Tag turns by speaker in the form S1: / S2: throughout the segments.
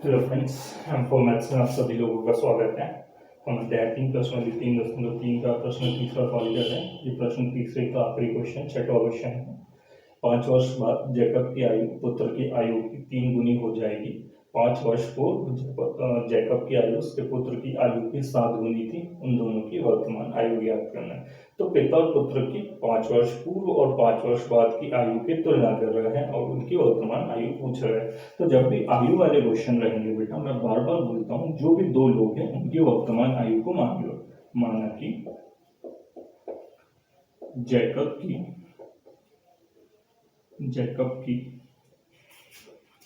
S1: Hello friends, for maths में आप सभी लोगों का स्वागत है। हम अध्याय 3+3 का प्रश्न तीसरा सॉल्व कर रहे हैं। ये प्रश्न तीसरे का आखिरी क्वेश्चन, छठवां क्वेश्चन है। 5 वर्ष बाद जैकब की आयु पुत्र की आयु की 3 गुनी हो जाएगी। 5 वर्ष पूर्व जैकब की आयु उसके पुत्र की आयु की 7 गुनी थी। उन दोनों की वर्तमान आयु ज्ञात करना है। तो पिता और पुत्र की 5 वर्ष पूर्व और 5 वर्ष बाद की आयु की तुलना कर रहे हैं और उनकी वर्तमान आयु पूछ रहे हैं। तो जब भी आयु वाले क्वेश्चन रहेंगे बेटा, मैं बार बार बोलता हूँ, जो भी दो लोग हैं उनकी वर्तमान आयु को मान लो। माना कि जैकब की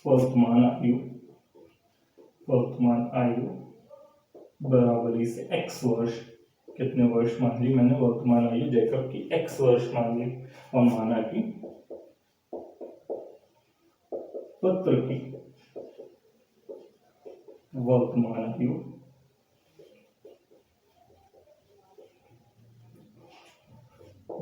S1: वर्तमान आयु बराबरी से x वर्ष। कितने वर्ष मान ली मैंने? वर्तमान आयु जैकब की x वर्ष मान ली। और माना कि पुत्र की वर्तमान आयु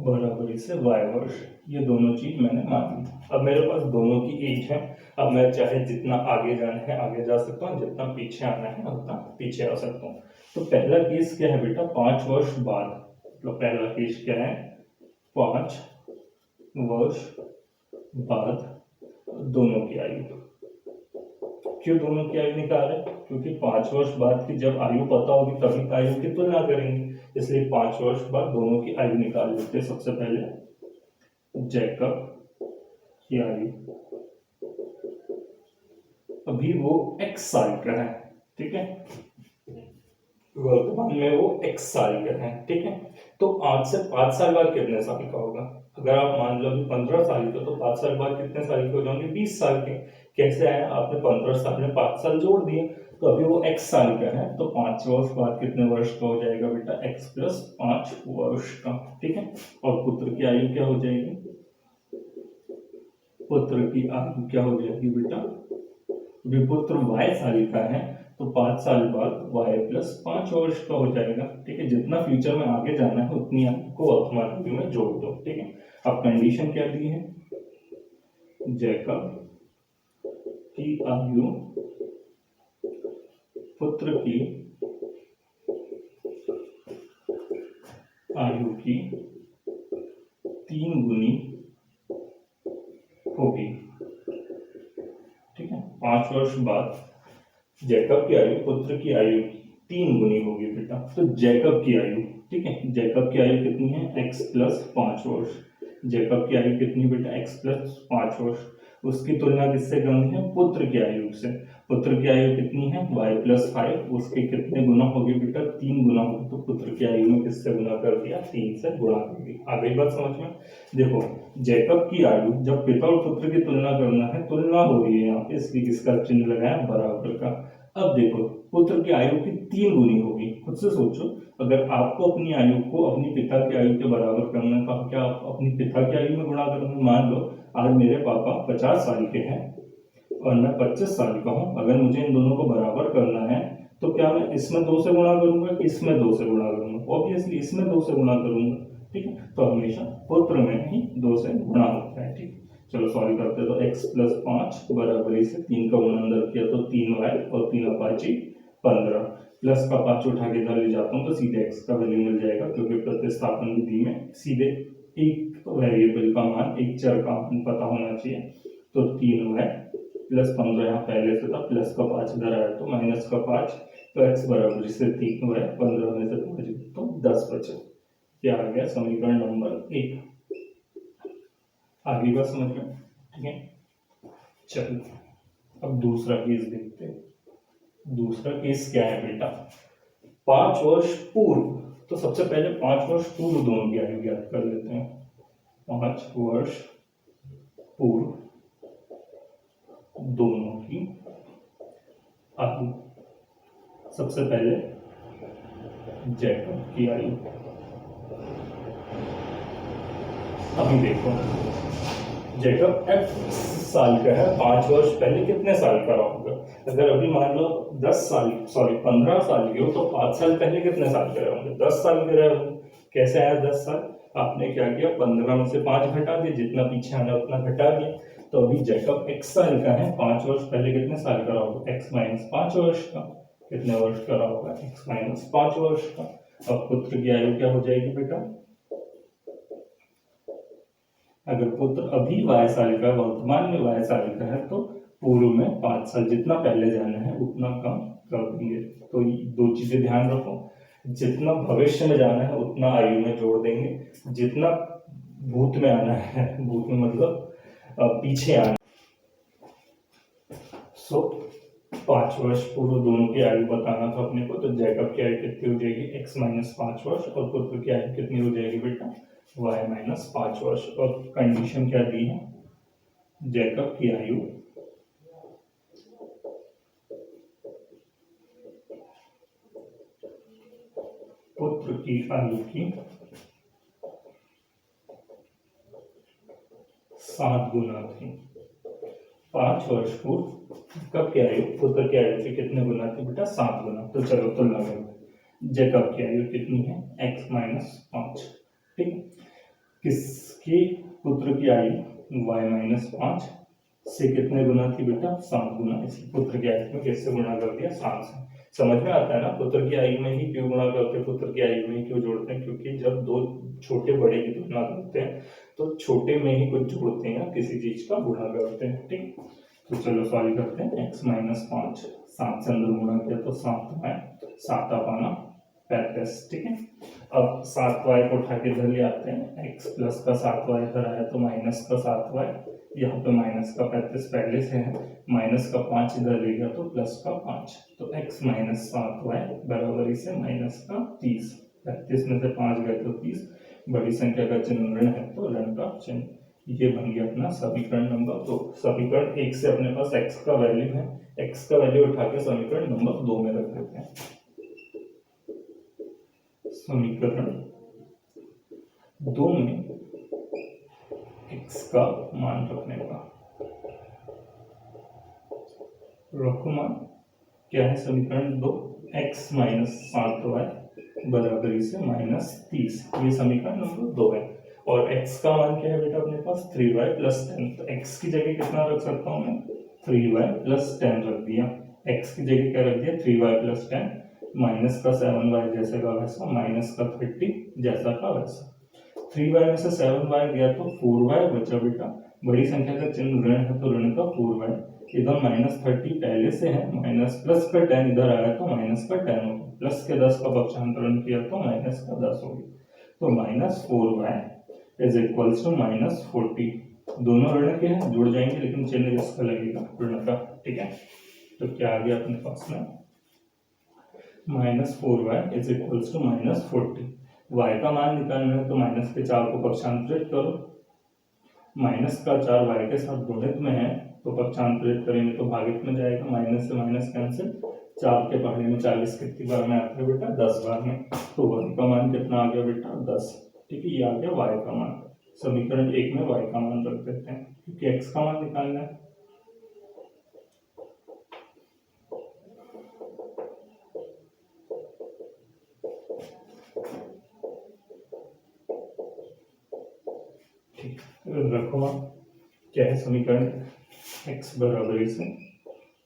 S1: बराबरी से y वर्ष। ये दोनों चीज मैंने मान ली। अब मेरे पास दोनों की एज है। अब मैं चाहे जितना आगे जाना है आगे जा सकता हूँ, जितना पीछे आना है उतना पीछे आ सकता हूँ। तो पहला केस क्या है बेटा? 5 वर्ष बाद। मतलब पहला केस क्या है? 5 वर्ष बाद दोनों की आयु। क्यों दोनों की आयु निकाल रहे? क्योंकि 5 वर्ष बाद की जब आयु पता होगी तभी आयु की तुलना करेंगे, इसलिए 5 वर्ष बाद दोनों की आयु निकाल लेते हैं। सबसे पहले जैकब की आयु, अभी वो x साल का है, ठीक है। वर्तमान में वो x साल का है, ठीक है। तो आज से 5 साल बाद कितने साल का होगा? अगर आप मान लो 15 साल के, तो 5 साल बाद कितने साल के हो जाएंगे? 20 साल के। कैसे आया? आपने 15 साल में 5 साल जोड़ दिए, तो अभी वो x साल का है, तो 5 वर्ष बाद कितने वर्ष का हो जाएगा बेटा? x प्लस 5 वर्ष का, ठीक है। और पुत्र की आयु क्या हो जाएगी? पुत्र की आयु क्या हो जाएगी बेटा? पुत्र y साल का है, तो 5 साल बाद y प्लस 5 वर्ष का हो जाएगा, ठीक है। जितना फ्यूचर में आगे जाना है उतनी आयु को वर्तमान आयु में जोड़ दो, ठीक है। अब कंडीशन क्या दी है? जैकब की आयु पुत्र की आयु की 3 गुनी होगी, ठीक है। 5 वर्ष बाद जैकब की आयु पुत्र की आयु की 3 गुनी होगी बेटा। तो जैकब की आयु, ठीक है, जैकब की आयु कितनी है? x प्लस 5 वर्ष। जैकब की आयु कितनी बेटा? x प्लस 5 वर्ष। उसकी तुलना किससे करनी है? पुत्र की आयु से। पुत्र की आयु कितनी है? y plus 5। उसके कितने गुना होगी बेटा? 3 गुना होगी। तो पुत्र की आयु में किससे गुना कर दिया? 3 से गुणा कर दिया। आ गई बात समझ में? देखो, जैकब की आयु, जब पिता और पुत्र की तुलना करना है, तुलना हो रही है यहाँ पे, इसलिए किसका चिन्ह लगाया? बराबर का। अब देखो, पुत्र की आयु की 3 गुनी होगी। खुद से सोचो, अगर आपको अपनी आयु को अपनी पिता की आयु के बराबर करना है, तो आप क्या अपनी पिता की आयु में गुणा करोगे? मान लो आज मेरे पापा 50 साल के हैं और मैं 25 साल का हूँ। अगर मुझे इन दोनों को बराबर करना है, तो क्या मैं इसमें 2 से गुणा करूंगा, इसमें 2 से गुणा करूंगा? ऑब्वियसली इसमें 2 से गुणा करूंगा, ठीक है। तो हमेशा पुत्र में ही 2 से गुणा होता है, ठीक है। चलो सॉल्व करते हैं। तो x प्लस 5 बराबरी से 3 का गुणा अंदर किया तो 3y और 3 अपाची 15। प्लस का 5 उठा के इधर ले जाता हूँ तो सीधे x का वैल्यू मिल जाएगा, क्योंकि प्रतिस्थापन विधि में सीधे एक वेरिएबल का मान, एक चर का मान पता होना चाहिए। तो 3y प्लस 15 यहाँ पहले से था, प्लस का 5 इधर आया तो माइनस का 5। तो x बराबर से 3y, 15 में से 5 तो 10 बचे। क्या आ गया? समीकरण नंबर 1। आगे बात समझ में, ठीक है। चलो अब दूसरा केस देखते हैं। दूसरा केस क्या है बेटा? 5 वर्ष पूर्व। तो सबसे पहले 5 वर्ष पूर्व दोनों की आयु ज्ञात कर लेते हैं। 5 वर्ष पूर्व दोनों की आयु। सबसे पहले जैकब की आयु। अभी देखो, जैकब x साल का है, 5 वर्ष पहले कितने साल का होगा? अगर अभी मान लो 15 साल के हो, तो 5 साल पहले कितने साल के रहे होंगे? 10 साल के रहे होंगे। कैसे आया 10 साल? आपने क्या किया? 15 में से 5 घटा दिया, जितना पीछे आना उतना घटा दिया। तो अभी जैकब x साल का है, 5 वर्ष पहले कितने साल का रहा होगा, x माइनस 5 वर्ष का, कितने वर्ष का रहा होगा, x माइनस 5 वर्ष का। अब पुत्र की आयु क्या हो जाएगी बेटा, अगर पुत्र अभी y साल का, वर्तमान में y साल का है, तो पूर्व में 5 साल, जितना पहले जाना है उतना कम कर देंगे। तो दो चीजें ध्यान रखो, जितना भविष्य में जाना है उतना आयु में जोड़ देंगे, जितना भूत में आना है, भूत में मतलब पीछे आना, सो 5 वर्ष पूर्व दोनों की आयु बताना था अपने को। तो जैकब की आयु कितनी हो जाएगी, x माइनस 5 वर्ष, और पुत्र की आयु कितनी हो जाएगी बेटा, y माइनस 5 वर्ष। और कंडीशन क्या दी है, जैकब की आयु पुत्र की आयु की 7 गुना थी। 5 वर्ष पूर्व कब की आयु पुत्र की आयु से कितने गुना थी बेटा, 7 गुना। तो चलो तुलना करें, जैकब की आयु कितनी है, x माइनस 5, ठीक। किसकी पुत्र की आयु y माइनस 5 से कितने गुना थी बेटा, 7 गुना। इसलिए पुत्र की आयु में किससे गुणा कर दिया, 7 से। समझ में आता है ना, पुत्र की आयु में ही क्यों गुणा करते हैं, पुत्र की आयु में ही क्यों जोड़ते हैं, क्योंकि जब दो छोटे बड़े की तुलना करते हैं तो छोटे में ही कुछ जोड़ते हैं, किसी चीज का गुणा करते हैं, ठीक। तो चलो सॉल्व करते हैं, x माइनस 5 7 से अंदर गुणा किया तो 7 है, 7 पाना 35, ठीक है। अब 7y को उठा के इधर ले आते हैं, x प्लस का 7y इधर आया तो माइनस का 7y, यहाँ पे माइनस का 35 पहले से है, माइनस का 5 इधर ले गया तो प्लस का 5, तो x माइनस 7y बराबरी से माइनस का 30। 35 में से 5 गए तो 30, बड़ी संख्या का चिन्ह ऋण है तो ऋण का चिन्ह। ये बन गया अपना समीकरण नंबर 2। समीकरण 1 से अपने पास x का वैल्यू है, x का वैल्यू उठा के समीकरण नंबर 2 में रख देते हैं। समीकरण 2 में x का मान रखने का, रखो मान क्या है, समीकरण 2 x माइनस 7y बराबरी से माइनस 30, ये समीकरण नंबर 2 है। और x का मान क्या है बेटा अपने पास, 3y प्लस 10, तो x की जगह कितना रख सकता हूँ मैं, 3y प्लस 10 रख दिया। x की जगह क्या रख दिया, 3y प्लस 10, माइनस का 7y जैसे का वैसा, माइनस का 30 जैसा का वैसा। 3y में से 7y गया तो 4y बचा बेटा, बड़ी संख्या का चिन्ह ऋण है तो ऋण का 4y, इधर माइनस 30 पहले से है, माइनस प्लस का 10 इधर आया तो माइनस का 10 हो गया, प्लस के 10 का पक्षांतरण किया तो माइनस का 10 हो गया, तो minus 4y is equals to minus 40। दोनों ऋण के हैं, जुड़ जाएंगे, लेकिन चिन्ह इसका लगेगा ऋण का, ठीक है। तो क्या आ गया अपने पास में, minus 4y is equals to minus 40। y का मान निकालना है तो माइनस के 4 को पक्षांतरित करो, माइनस का 4 y के साथ गुणित में है तो पक्षांतरित करेंगे तो भागित में जाएगा, माइनस से माइनस कैंसिल, 4 के पहाड़े में 40 कितनी बार में आता है बेटा, 10 बार में। तो y का मान कितना आ गया बेटा, 10, ठीक है। ये आ गया y का मान। समीकरण 1 में y का मान रख देते हैं क्योंकि x का मान निकालना है। रखो मान क्या है, समीकरण x बराबरी से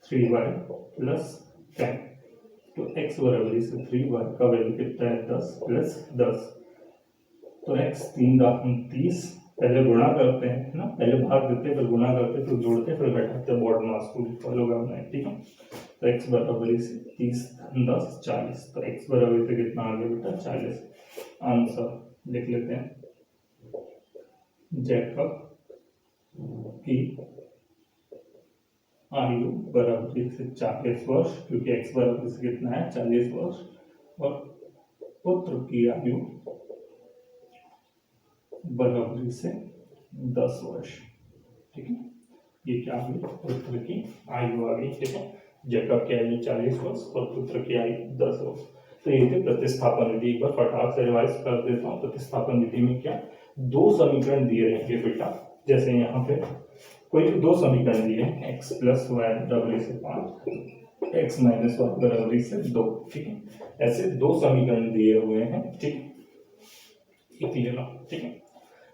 S1: 3y प्लस 10, तो x बराबरी से 3y का वैल्यू कितना है, 10 प्लस 10, तो x 3 30, पहले गुणा करते हैं ना, पहले भाग देते हैं फिर गुणा करते फिर जोड़ते फिर घटाते, बोर्ड मास को फॉलो करना है, ठीक है। तो x बराबरी से 30 10 40, तो x बराबरी से कितना आ गया बेटा, 40। आंसर लिख लेते हैं, जैकब की आयु बराबरी से 40 वर्ष, क्योंकि x बराबरी से कितना है, 40 वर्ष, और पुत्र की आयु बराबरी से 10 वर्ष, ठीक है। ये क्या आ गई, पुत्र की आयु आ गई, ठीक है। जैकब की आयु 40 वर्ष और पुत्र की आयु 10 वर्ष। तो ये थी प्रतिस्थापन विधि। एक बार फटाक से रिवाइज कर देता हूँ। प्रतिस्थापन विधि में क्या, दो समीकरण दिए रहेंगे बेटा, जैसे यहाँ पे कोई दो समीकरण दिए हैं, x प्लस वाई बराबरी से 5, x माइनस वाई बराबरी से 2, ठीक है। ऐसे दो समीकरण दिए हुए हैं, ठीक है, ठीक है।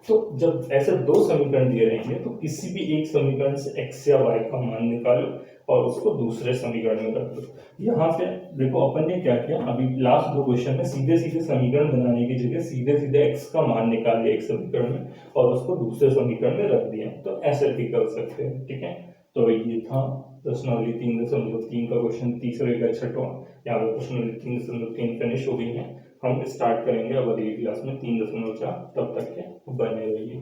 S1: तो जब ऐसे दो समीकरण दिए रहेंगे तो किसी भी एक समीकरण से x या y का मान निकालो और उसको दूसरे समीकरण में रख दो। यहाँ पे देखो अपन ने क्या किया, अभी लास्ट दो क्वेश्चन में सीधे सीधे समीकरण बनाने की जगह सीधे सीधे x का मान निकाल लिया एक समीकरण में और उसको दूसरे समीकरण में रख दिया। तो ऐसे भी कर सकते हैं, ठीक है। तो ये था प्रश्नावली 3.3 का क्वेश्चन, तीसरे का छठवां। यहाँ पे प्रश्नावली 3.3 फिनिश हो गई है। हम स्टार्ट करेंगे अब अगली क्लास में 3.4। तब तक के बने रहिए।